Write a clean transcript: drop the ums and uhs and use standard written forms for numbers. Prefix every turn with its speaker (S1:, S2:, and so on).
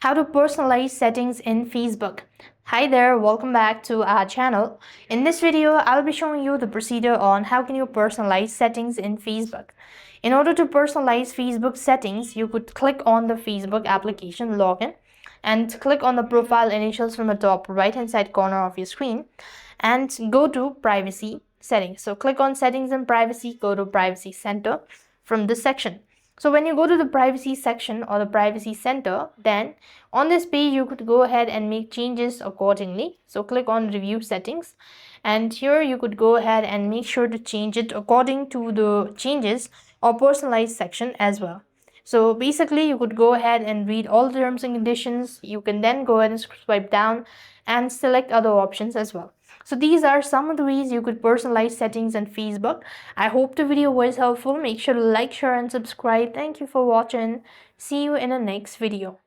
S1: How to personalize settings in Facebook. Hi there, welcome back to our channel. In this video, I'll be showing you the procedure on how can you personalize settings in Facebook. In order to personalize Facebook settings, you could click on the Facebook application login and click on the profile initials from the top right hand side corner of your screen and go to privacy settings. So click on settings and privacy, go to privacy center from this section. So when you go to the privacy section or the privacy center, then on this page you could go ahead and make changes accordingly. So click on review settings, and here you could go ahead and make sure to change it according to the changes or personalized section as well. So basically you could go ahead and read all the terms and conditions. You can then go ahead and swipe down and select other options as well. So these are some of the ways you could personalize settings in Facebook. I hope the video was helpful. Make sure to like, share and subscribe. Thank you for watching. See you in the next video.